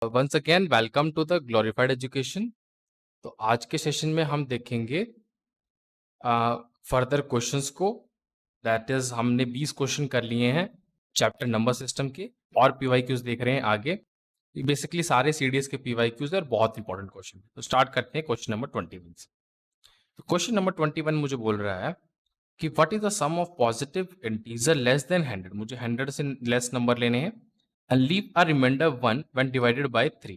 Once again welcome to the glorified education. तो आज के सेशन में हम देखेंगे फर्दर क्वेश्चंस को। दैट इज हमने 20 क्वेश्चन कर लिए हैं चैप्टर नंबर सिस्टम के, और पीवाईक्यूज देख रहे हैं आगे। बेसिकली सारे सीडीएस के पीवाईक्यूज और बहुत इंपॉर्टेंट क्वेश्चन। तो स्टार्ट करते हैं क्वेश्चन नंबर 21 से। तो क्वेश्चन नंबर 21 मुझे बोल रहा है कि what is the sum of positive integer less than 100। मुझे 100 से लेस नंबर लेने हैं। And leave a reminder 1 when divided by 3।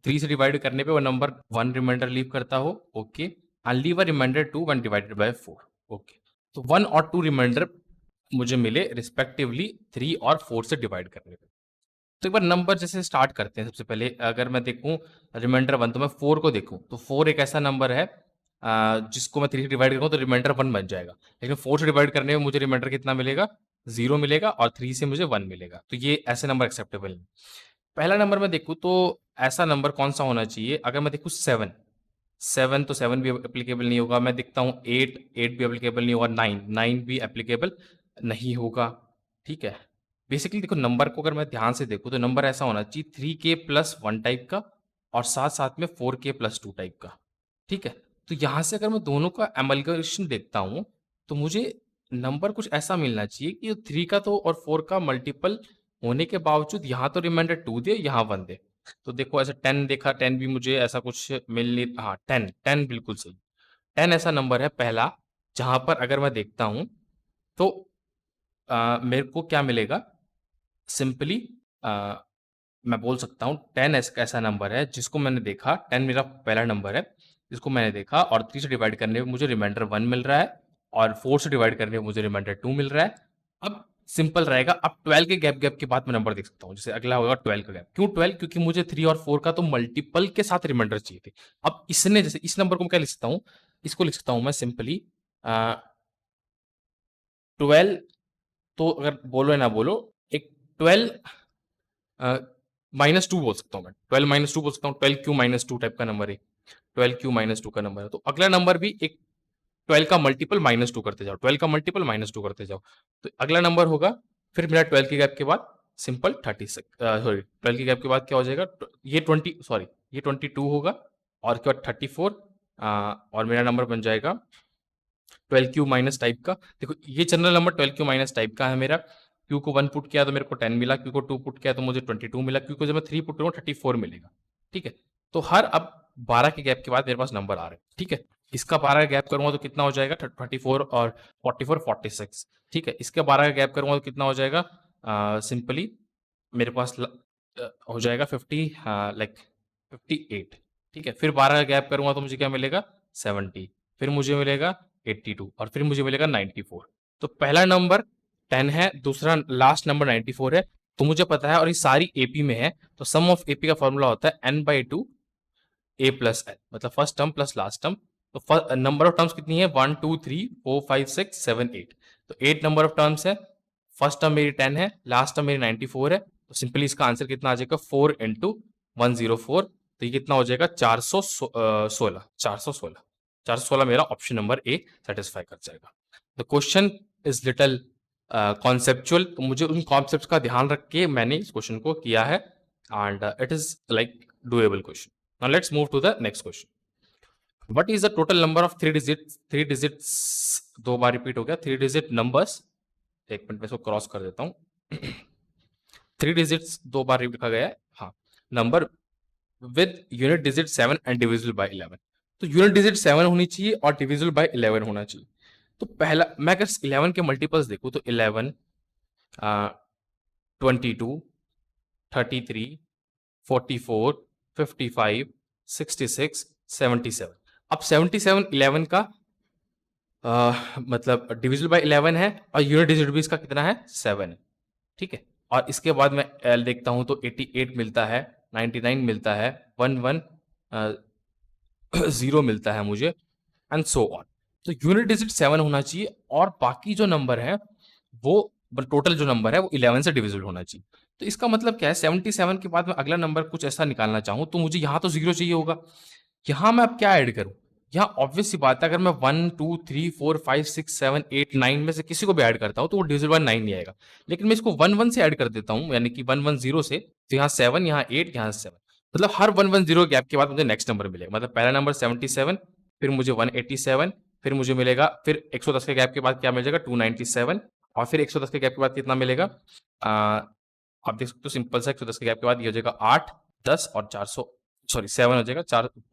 3 से डिवाइड करने पे वो नंबर 1 रिमाइंडर लीव करता हो। Okay. And leave a reminder 2 when divided by 4। Okay. तो 1 और 2 रिमाइंडर मुझे मिले रिस्पेक्टिवली 3 और 4 से डिवाइड करने पे। तो एक बार नंबर जैसे स्टार्ट करते हैं। सबसे पहले अगर मैं देखूं रिमाइंडर 1, तो मैं 4 को देखूं तो 4 एक ऐसा नंबर है जिसको मैं 3 से डिवाइड करूँ तो रिमाइंडर 1 बन जाएगा। लेकिन 4 से डिवाइड करने में मुझे रिमाइंडर कितना मिलेगा? 0 मिलेगा, और 3 से मुझे 1 मिलेगा। तो ये ऐसे नंबर एक्सेप्टेबल नहीं। पहला नंबर मैं देखूँ तो ऐसा नंबर कौन सा होना चाहिए? अगर मैं देखूँ 7, 7 तो 7 भी एप्लीकेबल नहीं होगा। मैं देखता हूँ 8, 8 भी एप्लीकेबल नहीं होगा। 9, 9 भी एप्लीकेबल नहीं होगा। ठीक है। बेसिकली देखो, नंबर को अगर मैं ध्यान से देखूँ तो नंबर ऐसा होना चाहिए 3k+1 टाइप का, और साथ साथ में 4k+2 टाइप का। ठीक है। तो यहाँ से अगर मैं दोनों का एमल्गेशन देखता हूँ तो मुझे नंबर कुछ ऐसा मिलना चाहिए कि 3 का तो और 4 का मल्टीपल होने के बावजूद यहाँ तो रिमाइंडर 2 दे, यहाँ 1 दे। तो देखो ऐसा 10 देखा, 10 भी मुझे ऐसा कुछ मिल नहीं। हाँ, 10, 10 बिल्कुल सही। 10 ऐसा नंबर है पहला, जहां पर अगर मैं देखता हूं तो मेरे को क्या मिलेगा? सिंपली मैं बोल सकता हूँ 10 ऐसा नंबर है जिसको मैंने देखा। 10 मेरा पहला नंबर है जिसको मैंने देखा, और 3 से डिवाइड करने में मुझे रिमाइंडर 1 मिल रहा है, और 4 से डिवाइड करने में मुझे रिमाइंडर 2 मिल रहा है। अब सिंपल रहेगा। अब 12 के गैप के बाद मैं नंबर देख सकता हूँ। जैसे अगला होगा 12 का गैप। क्यों 12? क्योंकि मुझे 3 और 4 का तो मल्टीपल के साथ रिमाइंडर चाहिए थे। अब इसने, जैसे इस नंबर को मैं क्या लिख सकता हूँ? इसको लिख सकता हूँ मैं सिंपली 12। तो अगर बोलो या ना बोलो, एक 12 -2 बोल सकता हूँ मैं। 12 - 2 बोल सकता हूँ। 12q - 2 टाइप का नंबर है। 12q - 2 का नंबर है। तो अगला नंबर भी एक 12 का मल्टीपल -2 करते जाओ। 12 का मल्टीपल -2 करते जाओ। तो अगला नंबर होगा फिर मेरा 12 के गैप के बाद सिंपल 36, सॉरी 12 के गैप के बाद क्या हो जाएगा? ये 20, सॉरी ये 22 होगा, और उसके बाद 34, और मेरा नंबर बन जाएगा 12q माइनस टाइप का। देखो ये general number 12q minus type का है मेरा। q को 1 पुट किया तो मेरे को 10 मिला, q को 2 पुट किया तो मुझे 22 मिला, q को जब मैं 3 पुट करूँ 34 मिलेगा। ठीक है। तो हर अब 12 के गैप के बाद मेरे पास नंबर आ रहे हैं। ठीक है। इसका 12 का गैप करूंगा तो कितना हो जाएगा? 34 और 44, 46। ठीक है। इसके 12 का गैप करूंगा तो कितना हो जाएगा? सिंपली मेरे पास हो जाएगा 50, लाइक 58। ठीक है। फिर 12 का गैप करूंगा तो मुझे क्या मिलेगा? 70। फिर मुझे मिलेगा 82, और फिर मुझे मिलेगा 94। तो पहला नंबर 10 है, दूसरा लास्ट नंबर 94 है। तो मुझे पता है, और ये सारी एपी में है। तो सम ऑफ एपी का फॉर्मूला होता है n/2 a+n, मतलब first term plus last term. तो नंबर ऑफ टर्म्स कितनी है? 1 2 3 4 5 6 7 8। तो 8 नंबर ऑफ टर्म्स है। फर्स्ट टर्म मेरी 10 है, लास्ट टर्म मेरी 94 है। तो सिंपली इसका आंसर कितना आ जाएगा? 4 × 104। तो ये कितना हो जाएगा? 416। 416, 416 मेरा ऑप्शन नंबर ए सेटिस्फाई कर जाएगा। The question is little conceptual, तो मुझे उन कॉन्सेप्ट का ध्यान रख के मैंने इस क्वेश्चन को किया है, and it is like doable question. Now let's move to the next question. What is the total number of 3 digits? दो बार रिपीट हो गया। 3 डिजिट नंबर्स। एक मिनट में इसको क्रॉस कर देता हूं। 3 डिजिट्स दो बार लिखा गया है। हाँ, number with unit digit 7 and divisible by 11। तो यूनिट डिजिट 7 होनी चाहिए और डिविजिबल बाय 11 होना चाहिए। तो पहला, मैं अगर 11 के मल्टीपल्स देखूं तो 11, 22, 33, 44, 55, 66, 77। अब 77 11 का मतलब डिविजिबल बाय 11 है, और यूनिट डिजिट भी इसका कितना है? 7 है। ठीक है। और इसके बाद मैं एल देखता हूं तो 88 मिलता है, 99 मिलता है, 11 0 मिलता है मुझे, एंड सो ऑन। तो यूनिट डिजिट 7 होना चाहिए, और बाकी जो नंबर है वो, टोटल जो नंबर है वो 11 से डिविजिबल होना चाहिए। तो इसका मतलब क्या है? 77 के बाद में अगला नंबर कुछ ऐसा निकालना चाहूं तो मुझे यहां तो 0 चाहिए होगा। यहां मैं अब क्या ऐड करूं? यहाँ ऑब्वियस सी बात है, अगर मैं 1 2 3 4 5 6 7 8 9 में से किसी को भी ऐड करता हूं तो वो डिविजिबल बाय 9 नहीं आएगा। लेकिन मैं इसको 1 1 से ऐड कर देता हूं, यानी कि 1 1 0 से। तो यहाँ 7, यहाँ 8, यहाँ 7। मतलब हर 110 गैप के बाद मुझे नेक्स्ट नंबर मिलेगा। मतलब पहला नंबर 77, फिर मुझे 187, फिर मुझे मिलेगा, फिर 110 के गैप के बाद क्या मिल जाएगा 297, और फिर 110 के गैप के बाद कितना मिलेगा, आप देख सकते हो सिंपल सा 110 के गैप के बाद ये हो जाएगा 8, 10 और 400, सॉरी 7 हो जाएगा,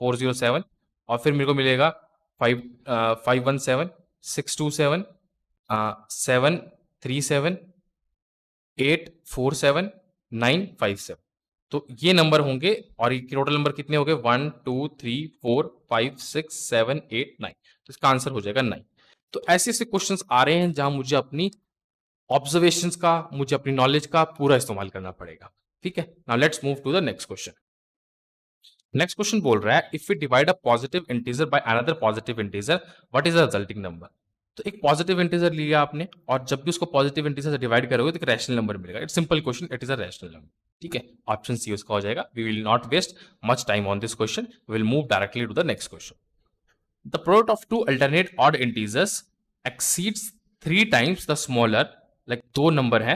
407, और फिर मेरे को मिलेगा 517, 627, 737, 847, 957। तो ये नंबर होंगे, और ये टोटल नंबर कितने हो गए 1 2 3 4 5 6 7 8 9। तो इसका आंसर हो जाएगा 9। तो ऐसे ऐसे क्वेश्चंस आ रहे हैं जहां मुझे अपनी ऑब्जर्वेशंस का, मुझे अपनी नॉलेज का पूरा इस्तेमाल करना पड़ेगा। ठीक है, now let's move to the next question. Next question बोल रहा है if we divide a positive integer by another positive integer what is the resulting number. तो एक पॉजिटिव इंटीजर लिया आपने, और जब भी उसको पॉजिटिव इंटीजर से डिवाइड करोगे तो एक रैशनल नंबर मिलेगा। It's simple question, it is a rational number. ठीक है, ऑप्शन सी उसका हो जाएगा। We will not waste much time on this question, we will move directly to the next question. The product of two alternate odd integers exceeds 3 times the smaller, like दो number है,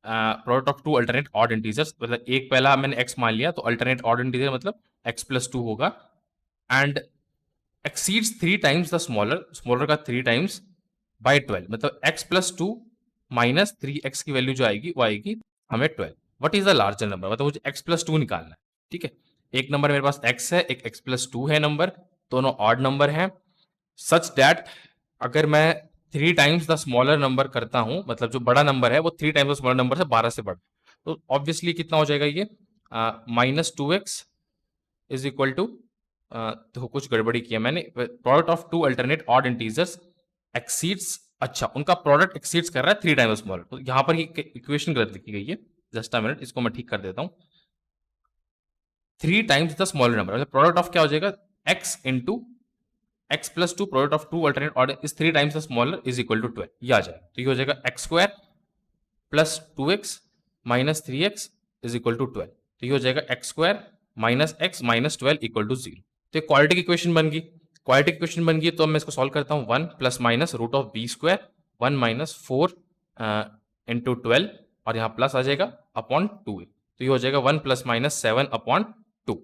product of two alternate odd integers, मतलब एक पहला मैंने x मान लिया तो alternate odd integer मतलब x+2 होगा, and exceeds 3 times the smaller, smaller का 3 times बाय 12, मतलब x+2 माइनस 3x की वैल्यू जो आएगी वो आएगी हमें 12। What is the larger number, मतलब मुझे x+2 निकालना है। ठीक है, एक नंबर मेरे पास x है, एक x+2 है नंबर, दोनों ऑड नंबर हैं, सच दैट अगर मैं 3 times द स्मॉलर नंबर करता हूं, मतलब जो बड़ा नंबर है वो 3 times द स्मॉलर नंबर से 12 से बड़ा, तो ऑब्वियसली कितना हो जाएगा ये, -2x इज इक्वल टू, तो कुछ गड़बड़ी किया मैंने, product of two alternate odd integers exceeds, अच्छा उनका प्रोडक्ट एक्सीड्स कर रहा है 3 times स्मॉलर, तो यहां पर इक्वेशन गलत लिखी गई है, जस्ट अ मिनट, इसको मैं ठीक कर देता हूं। 3 times द स्मॉलर नंबर, मतलब प्रोडक्ट ऑफ क्या हो जाएगा, x into x+2, product of two alternate order is 3 times the smaller is equal to 12, ये आ जाएगा। तो ये हो जाएगा x² plus 2x minus 3x is equal to 12, तो ये हो जाएगा x² minus x minus 12 equal to 0। तो ये क्वालिटी की इक्वेशन बन गई, क्वालिटी की इक्वेशन बन गई, तो मैं इसको सॉल्व करता हूँ, 1 plus minus root of b², 1 minus 4 into 12, और यहाँ प्लस आ जाएगा अपॉन 2, तो ये हो जाएगा 1 प्लस माइनस 7 अपॉन 2,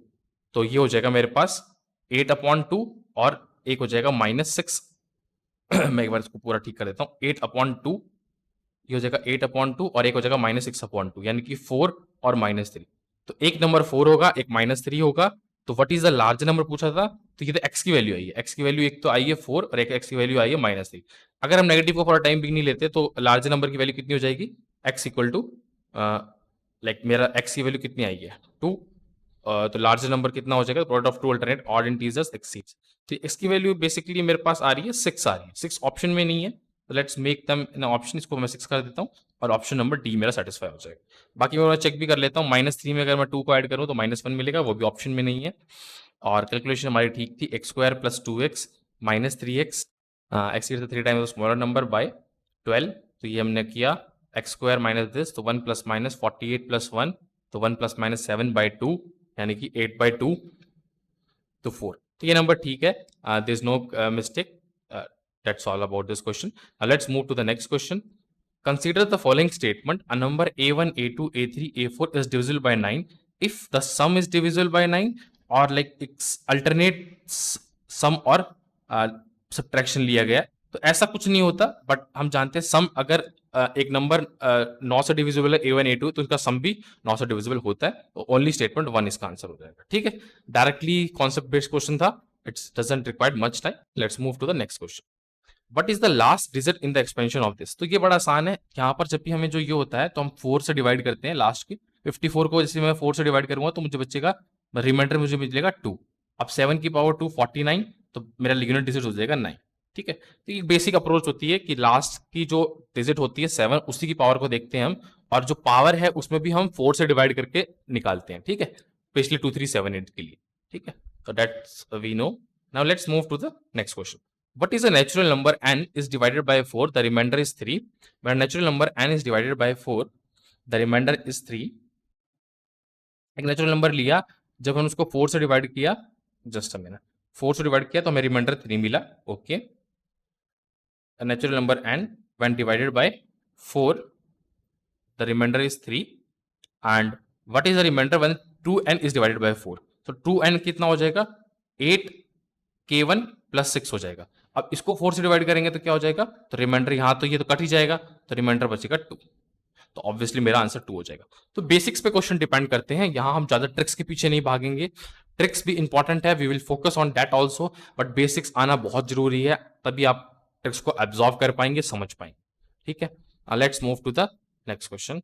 तो ये हो जाएगा मेरे पास 8 अपॉन 2, और एक हो जाएगा -6 मैं एक बार इसको पूरा ठीक कर देता हूँ, 8 अपॉन 2, ये हो जाएगा 8 अपॉन 2, और एक हो जाएगा -6 अपॉन 2, यानी कि 4 और -3। तो एक नंबर 4 होगा, एक -3 होगा, तो what is the large number पूछा था, तो ये तो x की वैल्यू आई है, x की वैल्यू एक तो आई है 4 और एक x की वैल्यू आई है -3। अगर हम नेगेटिव को पूरा टाइम भी नहीं लेते तो लार्ज नंबर की वैल्यू कितनी हो जाएगी, x इक्वल टू, लाइक मेरा x की वैल्यू कितनी आई है 2, तो लार्ज नंबर कितना हो जाएगा, product of two alternate odd integers exceeds, तो इसकी वैल्यू बेसिकली मेरे पास आ रही है 6 आ रही है, 6 ऑप्शन में नहीं है, तो let's make them in option, इसको मैं 6 कर देता हूँ, और ऑप्शन नंबर डी मेरा सेटिस्फाई हो जाएगा। बाकी मैं चेक भी कर लेता हूँ, -3 में अगर मैं 2 को ऐड करूँ तो -1 मिलेगा, वो भी ऑप्शन में नहीं है, और कैलकुलेशन हमारी ठीक थी, x² plus 2x minus 3x, x is 3 times smaller number by 12, तो ये हमने किया, x² माइनस दिस, तो 1 प्लस माइनस 48 प्लस 1, तो 1 प्लस माइनस 7 बाई 2, यानी कि 8 बाई 2 तो 4, तो ये नंबर ठीक है, there is no mistake, that's all about this question. Let's move to the next question. Consider the following statement: a number a1, a2, a3, a4 is divisible by 9 if the sum is divisible by 9, or like it's alternate sum और subtraction लिया गया, तो ऐसा कुछ नहीं होता, but हम जानते हैं सम अगर एक नंबर 9 से डिविजिबल है a1 a2, तो उसका सम भी 9 से डिविजिबल होता है, तो ओनली स्टेटमेंट 1 इसका आंसर हो जाएगा। ठीक है, डायरेक्टली कॉन्सेप्ट बेस्ड क्वेश्चन था, it's doesn't require much time. Let's move to the next question. What is the last digit in the expansion of this, तो ये बड़ा आसान है, यहाँ पर जब भी हमें जो ये होता है तो हम 4 से डिवाइड करते हैं लास्ट की, 54 को जैसे मैं 4 से डिवाइड करूंगा तो मुझे बचेगा, रिमाइंडर मुझे मिलेगा 2, अब 7 की पावर 2 49, तो मेरा यूनिट डिजिट हो जाएगा 9। ठीक है, तो एक बेसिक अप्रोच होती है कि लास्ट की जो डिजिट होती है 7, उसी की पावर को देखते हैं हम, और जो पावर है उसमें भी हम 4 से डिवाइड करके निकालते हैं। ठीक है, स्पेशली 2 3 7 8 के लिए। ठीक है, तो that's we know. Now let's move to the next question. What is a natural number n is divided by 4, the remainder is 3? When a natural number n is divided by 4, the remainder is 3. एक natural number लिया, जब हम उसको 4 से divide किया, just a minute, 4 से divide किया तो हमें रिमाइंडर 3 मिला। Okay, natural number n when divided by 4, the remainder is 3, and what is the remainder when 2n is divided by 4, तो 2n कितना हो जाएगा 8k1 प्लस 6 हो जाएगा। अब इसको 4 से डिवाइड करेंगे तो क्या हो जाएगा, तो रिमाइंडर यहाँ तो ये तो कट ही जाएगा, तो रिमाइंडर बचेगा 2, तो ऑब्वियसली मेरा आंसर 2 हो जाएगा। तो बेसिक्स पे क्वेश्चन डिपेंड करते हैं, यहां हम ज्यादा ट्रिक्स के पीछे नहीं भागेंगे, ट्रिक्स भी इंपॉर्टेंट है, we will focus on that also, but basics आना बहुत जरूरी है, तभी आप ट्रिक्स को एब्जॉर्व कर पाएंगे, समझ पाएंगे। ठीक है, let's move to the next question.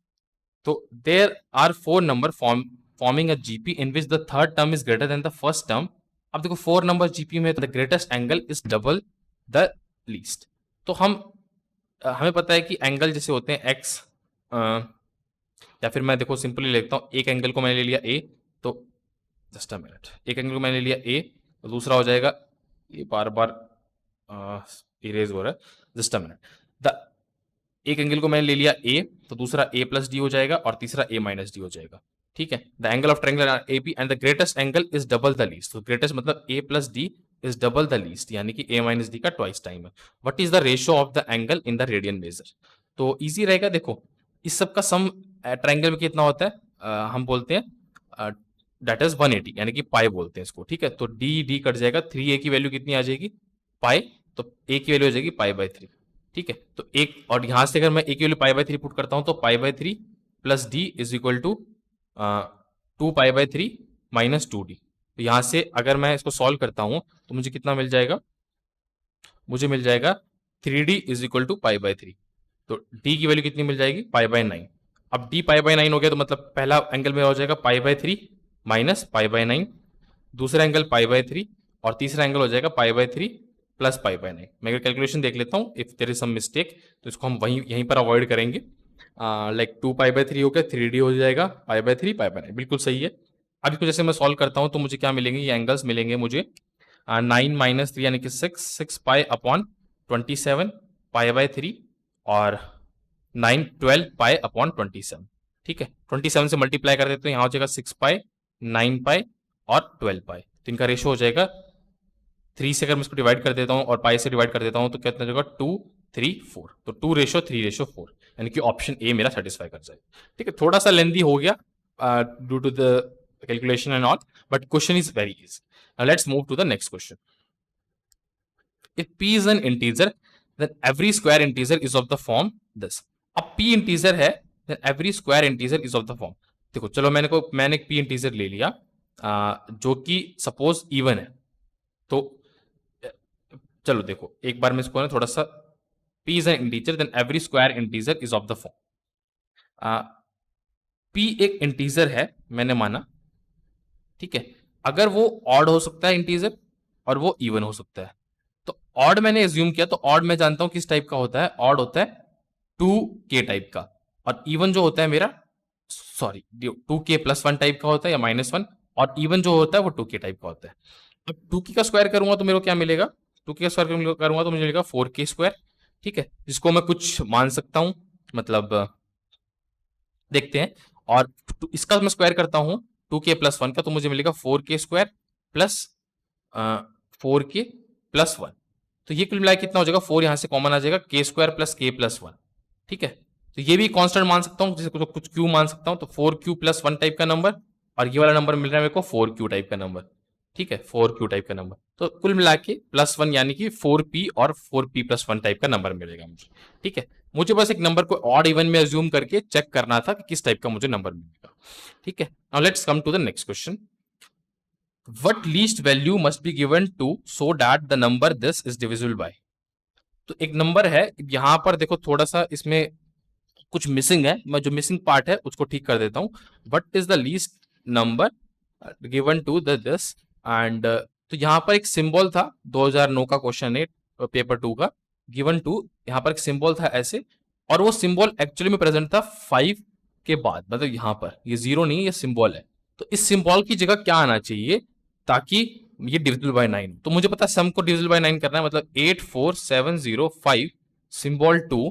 तो there are 4 number forming a GP in which the third term is greater than the first term. अब देखो 4 नंबर जीपी में the greatest angle is double the least. तो हमें पता है कि angle जैसे होते हैं एक्स, या फिर मैं देखो सिंपली लिखता हूं, एक एंगल को मैंने ले लिया ए, तो जस्ट अ मिनट, एक एंगल को मैंने ले लिया ए, तो दूसरा हो जाएगा, ये बार बार इरेज हो रहा है, जस्ट अ मिनट, द एक एंगल को मैंने ले लिया ए, तो दूसरा ए प्लस डी हो जाएगा और तीसरा ए माइनस डी हो जाएगा। ठीक है, the angle of triangle are A B and the greatest angle is double the least. तो ग्रेटेस्ट मतलब A plus D is double the least, यानी कि ए माइनस डी का ट्वाइस टाइम है। What is the ratio of the angle in the radian measure. तो easy रहेगा, देखो इस सब का सम ट्रायंगल में कितना होता है, हम बोलते हैं दैट इज 180, यानी कि पाई बोलते हैं इसको। ठीक है, तो डी डी कट जाएगा, 3a की वैल्यू कितनी आ जाएगी पाई, तो a की वैल्यू हो जाएगी पाई बाय 3। ठीक है, तो एक, और यहां से अगर मैं a की वैल्यू पाई बाय 3 पुट करता हूं तो pi by 3 plus D is equal to 2 pi by 3 minus 2d। तो यहां से अगर मैं इसको सॉल्व करता हूं तो मुझे कितना मिल जाएगा, मुझे मिल जाएगा 3d is equal to pi by 3। तो d की वैल्यू कितनी मिल जाएगी पाई बाय 9। अब d पाई बाय 9 हो गया, तो मतलब पहला एंगल में हो जाएगा pi by 3 minus pi by 9, दूसरा एंगल पाई बाय 3, और तीसरा एंगल हो जाएगा pi by 3 plus pi by 9। मैं अगर कैलकुलेशन देख लेता हूँ, if there is some mistake तो इसको हम यहीं पर अवॉइड करेंगे। लाइक 2 पाई बाय 3 हो गया, 3d हो जाएगा पाई बाय 3 पाई बाय 9, बिल्कुल सही है। अब इसको जैसे मैं सॉल्व करता हूँ तो मुझे क्या मिलेंगे, ये एंगल्स मिलेंगे मुझे 9 माइनस 3 यानी कि 6 पाई अपॉन 27 पाई बाय 3 और 9 12 पाई अपॉन 27। ठीक है, 27 से मल्टीप्लाई कर देते हैं, यहाँ हो जाएगा 6 पाई 9 पाई और 12 पाई, तो इनका रेशो हो जाएगा 3 से अगर मैं इसको डिवाइड कर देता हूँ और पाई से डिवाइड कर देता हूँ तो कितना हो जाएगा 2 3 4, तो 2 रेशो 3 रेशो 4, यानी कि ऑप्शन ए मेरा सेटिस्फाई कर जाएगा। ठीक है, थोड़ा सा लेंदी हो गया due to the calculation and all, but question is very easy. Now let's move to the next question. If p is an integer, then every square integer is of the form this. अब p integer है, then every square integer is of the form. देखो चलो मैंने एक p integer ले लिया जो कि सपोज इवन है, तो चलो देखो एक बार मैं इसको ना थोड़ा सा, p is an integer, then every square integer is of the form. p एक इंटीजर है मैंने माना, ठीक है, अगर वो ऑड हो सकता है इंटीजर और वो इवन हो सकता है, तो ऑड मैंने एज्यूम किया, तो ऑड मैं जानता हूं किस टाइप का होता है, ऑड होता है 2k टाइप का, और इवन जो होता है मेरा 2k प्लस 1 टाइप का होता है या -1, और इवन जो होता है वो 2k टाइप का होता है। अब 2k का स्क्वायर करूंगा तो मेरे को क्या मिलेगा, 2k का स्क्वायर करूंगा तो मुझे मिलेगा 4k स्क्वायर। ठीक है, जिसको मैं कुछ मान सकता हूं, मतलब देखते हैं, और इसका मैं स्क्वायर करता हूं 2k प्लस 1 का, तो मुझे मिलेगा 4k square plus 4k plus 1, तो ये कुल मिलाकर कितना हो जाएगा, 4 यहां से कॉमन आ जाएगा, k square plus k plus 1। ठीक है, तो ये भी कांस्टेंट मान सकता हूं, जैसे कुछ q मान सकता हूं, तो 4q प्लस 1 टाइप का नंबर, और ये वाला नंबर मिल रहा है मेरे को 4q टाइप का नंबर। ठीक है, 4q टाइप का नंबर, तो कुल मिला के प्लस 1 यानी कि 4p और 4p प्लस 1 टाइप का नंबर मिलेगा मुझे। ठीक है, मुझे बस एक नंबर को ऑड इवन में अज्यूम करके चेक करना था कि किस टाइप का मुझे नंबर मिलेगा। ठीक है, now let's come to the next question. What least value must be given to so that the number this is divisible by? तो एक नंबर है, यहां पर देखो थोड़ा सा इसमें कुछ मिसिंग है, मैं जो मिसिंग पार्ट है उसको ठीक कर देता हूं। What is the least number given to the this and तो यहां पर एक सिंबल था, 2009 का क्वेश्चन है पेपर 2 का, गिवन टू, यहां पर एक सिंबल था ऐसे, और वो सिंबल एक्चुअली में प्रेजेंट था 5 के बाद, मतलब यहां पर ये 0 नहीं है, ये सिंबल है, तो इस सिंबल की जगह क्या आना चाहिए ताकि ये डिविजिबल बाय 9। तो मुझे पता है सम को डिविजिबल बाय 9 करना है, मतलब 84705 सिंबल 2,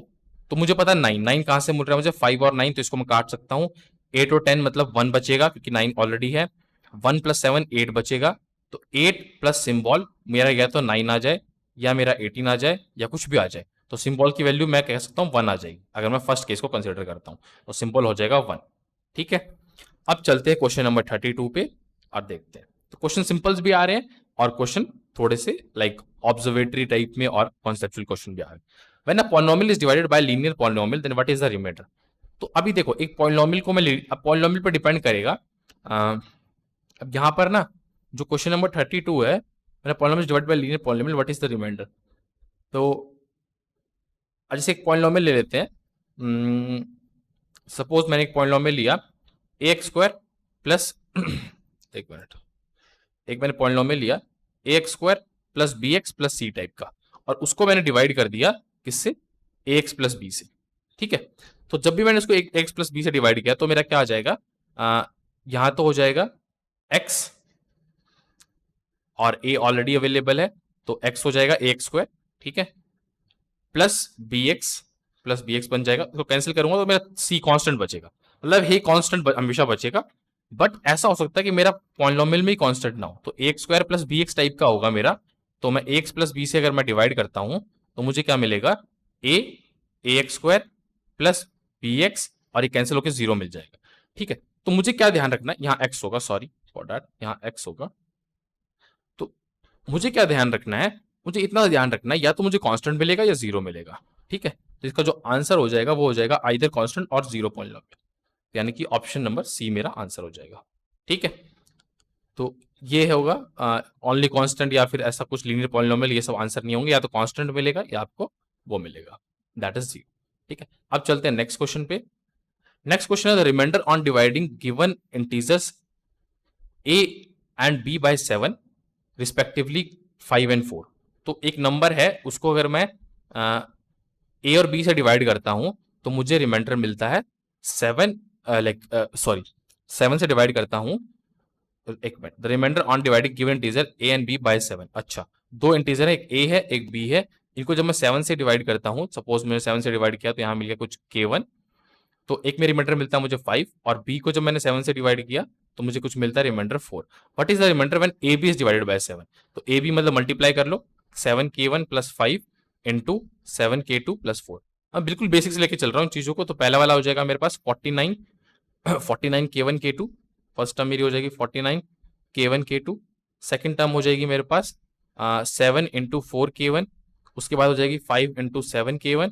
तो मुझे पता है 9 कहां से मिल रहा है मुझे, 5 और 9, तो इसको मैं काट सकता हूं, 8 और 10 मतलब 1 बचेगा क्योंकि 9 ऑलरेडी है, 1 प्लस 7 8 बचेगा, तो 8 प्लस सिंबल मेरा या तो 9 आ जाए या मेरा 18 आ जाए या कुछ भी आ जाए, तो सिंबल की वैल्यू मैं कह सकता हूं 1 आ जाएगी, अगर मैं फर्स्ट केस को कंसिडर करता हूं तो सिंबल हो जाएगा 1। ठीक है, अब चलते हैं क्वेश्चन नंबर 32 पे और देखते हैं। तो क्वेश्चन सिंपल्स भी आ रहे हैं और क्वेश्चन थोड़े से लाइक ऑब्जर्वेटरी टाइप में और कॉन्सेप्चुअल क्वेश्चन भी आ रहे हैं। When a polynomial is divided by linear polynomial then what is the reminder. तो अभी देखो एक पॉलिनोमियल को मैं पॉलिनोमियल पर डिपेंड करेगा। अब यहां पर ना जो क्वेश्चन नंबर 32 है, मैंने polynomial divided by linear polynomial what is the reminder. तो जैसे एक पॉलिनोमियल ले लेते हैं। सपोज मैंने एक पॉलिनोमियल लिया ए एक्स स्क्वायर प्लस एक मिनट, एक मैंने पॉलिनोमियल लिया A x square plus B x plus C type का, और उसको मैंने डिवाइड कर दिया किससे, ए एक्स प्लस बी से। ठीक है, तो जब भी मैंने उसको एक्स प्लस बी से डिवाइड किया तो मेरा क्या आ जाएगा, यहां तो हो जाएगा एक्स और ए ऑलरेडी अवेलेबल है तो एक्स हो जाएगा ए एक्स स्क्वायर, ठीक है, प्लस बी एक्स बन जाएगा। तो कैंसिल करूंगा तो मेरा सी कांस्टेंट बचेगा, मतलब हे कांस्टेंट हमेशा बचेगा। बट ऐसा हो सकता है कि मेरा पॉलिनोमियल में ही कांस्टेंट ना हो, तो A x square plus B x type का होगा मेरा। तो मैं ए एक्स प्लस बी से अगर मैं डिवाइड करता हूं तो मुझे क्या मिलेगा, A x square plus B x, और ये कैंसिल होकर 0 मिल जाएगा। ठीक है, तो मुझे क्या ध्यान रखना है, यहाँ एक्स होगा, सॉरी फॉर दैट, यहाँ एक्स होगा। तो मुझे क्या ध्यान रखना है, मुझे इतना ध्यान रखना है या तो मुझे कांस्टेंट मिलेगा या 0 मिलेगा। ठीक है, तो इसका जो आंसर हो जाएगा वो हो जाएगा आइदर कांस्टेंट और 0 पॉलिनोमियल, यानी कि ऑप्शन नंबर सी मेरा आंसर हो जाएगा। ठीक है, तो ये होगा ओनली कांस्टेंट या फिर ऐसा कुछ लीनियर पॉलिनोमियल, ये सब आंसर नहीं होंगे, या तो कांस्टेंट मिलेगा या आपको वो मिलेगा, दैट इज 0। ठीक है, अब चलते हैं नेक्स्ट क्वेश्चन पे। नेक्स्ट क्वेश्चन है the reminder on dividing given integers a and b by 7 respectively 5 and 4। तो एक नंबर है, उसको अगर मैं a और b से डिवाइड करता हूं तो मुझे रिमाइंडर मिलता है 7, सॉरी 7 से डिवाइड करता हूं, एक minute, the reminder on dividing given integer a and b by 7। अच्छा, दो इंटीजर है, एक a है एक b है, इनको जब मैं 7 से डिवाइड करता हूं, सपोज मैंने 7 से डिवाइड किया तो यहां मिल गया कुछ k1, तो एक में रिमाइंडर मिलता है मुझे 5, और b को जब मैंने 7 से डिवाइड किया तो मुझे कुछ मिलता है reminder 4। What is the reminder when a b is divided by 7। तो ए बी मतलब मल्टीप्लाई कर लो, 7k1 plus 5 into 7k2 plus 4। अब बिल्कुल बेसिक से लेके चल रहा हूँ चीजों को। तो पहला वाला हो जाएगा मेरे पास 49 k1 k2, फर्स्ट टर्म मेरी हो जाएगी 49 k1 k2, सेकेंड टर्म हो जाएगी मेरे पास 7 इंटू 4 k1, उसके बाद हो जाएगी 5 इंटू 7 k1,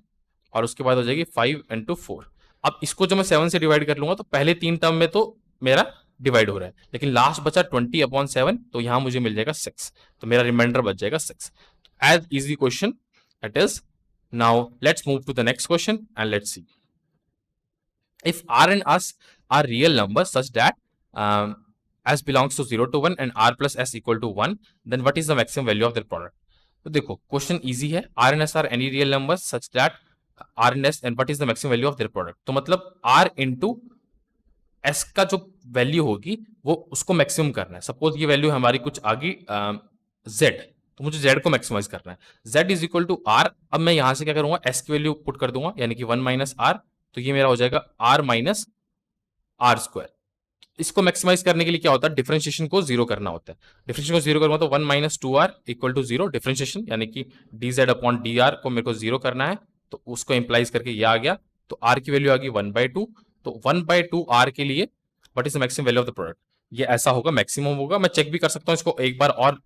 और उसके बाद हो जाएगी 5 इंटू 4। अब इसको जब मैं 7 से डिवाइड कर लूंगा तो पहले 3 टर्म में तो मेरा डिवाइड हो रहा है, लेकिन लास्ट बचा 20/7, तो यहां मुझे मिल जाएगा 6, तो मेरा रिमाइंडर बच जाएगा 6। As easy question it is. Now let's move to the next question and let's see if r and s are real numbers such that s belongs to 0 to 1 and r plus s equal to 1, then what is the maximum value of their product। तो देखो question easy है, r and s are any real numbers such that r and s and what is the maximum value of their product। तो मतलब r into s का जो value होगी वो उसको मैक्सिमम करना है। सपोज ये वैल्यू हमारी कुछ आ गई z, तो मुझे z को मैक्सिमाइज करना है, z is equal to r। अब मैं यहां से क्या करूंगा, s की वैल्यू पुट कर दूंगा, यानी कि 1 माइनस r, तो ये मेरा हो जाएगा r माइनस आर स्क्वायर। इसको मैक्सिमाइज करने के लिए क्या होता है, डिफरेंशिएशन को 0 करना होता है। डिफरेंशिएशन को 0 करूंगा तो 1 minus 2r equal to 0, differentiation यानी कि dz अपॉन dr को मेरे को 0 करना है, तो उसको इंप्लाइज करके ये आ गया। तो r की वैल्यू आ गई 1/2, तो 1/2 r के लिए what is the maximum value of the product, ये ऐसा होगा, मैक्सिमम होगा। मैं चेक भी कर सकता हूँ इसको एक बार और,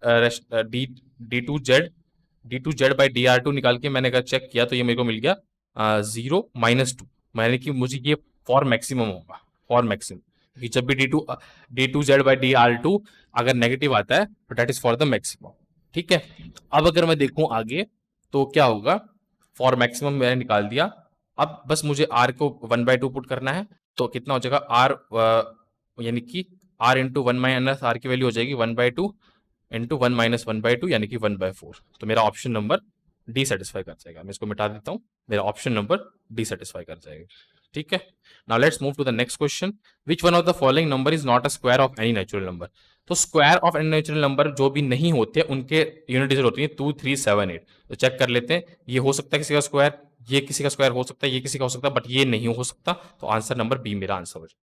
d2z बाई dr2 निकाल के मैंने अगर चेक किया तो ये मेरे को मिल गया 0 माइनस 2, यानी कि मुझे ये फॉर मैक्सिमम होगा, फॉर मैक्सिमम, कि जब भी d2z बाई dr2 अगर नेगेटिव आता है तो that is for the maximum. ठीक है, अब अगर मैं देखूं आगे तो क्या होगा, फॉर मैक्सिमम मैंने निकाल दिया, अब बस मुझे r को 1/2 पुट करना है, तो कितना हो जाएगा r, यानी कि r इंटू 1 माइनस r की वैल्यू हो जाएगी 1/2 इंटू 1 माइनस 1/2 यानी कि 1/4। तो मेरा ऑप्शन नंबर डी सेटिस्फाई कर जाएगा। मैं इसको मिटा देता हूं, मेरा ऑप्शन नंबर डी सेटिस्फाई कर जाएगा। ठीक है, now let's move to the next question. Which one of the following number is not a square of any natural number. तो square of any natural number जो भी नहीं होते उनके यूनिट डिजिट होती है 2, 3, 7, 8। तो चेक कर लेते हैं, ये हो सकता है किसी का स्क्वायर, ये किसी का स्क्वायर हो सकता है, ये किसी का हो सकता है, बट ये नहीं हो सकता, तो आंसर नंबर बी मेरा आंसर हो जाए।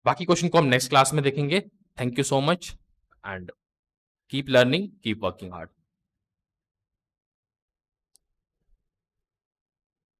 बाकी क्वेश्चन को हम नेक्स्ट क्लास में देखेंगे। Thank you so much and keep learning, keep working hard.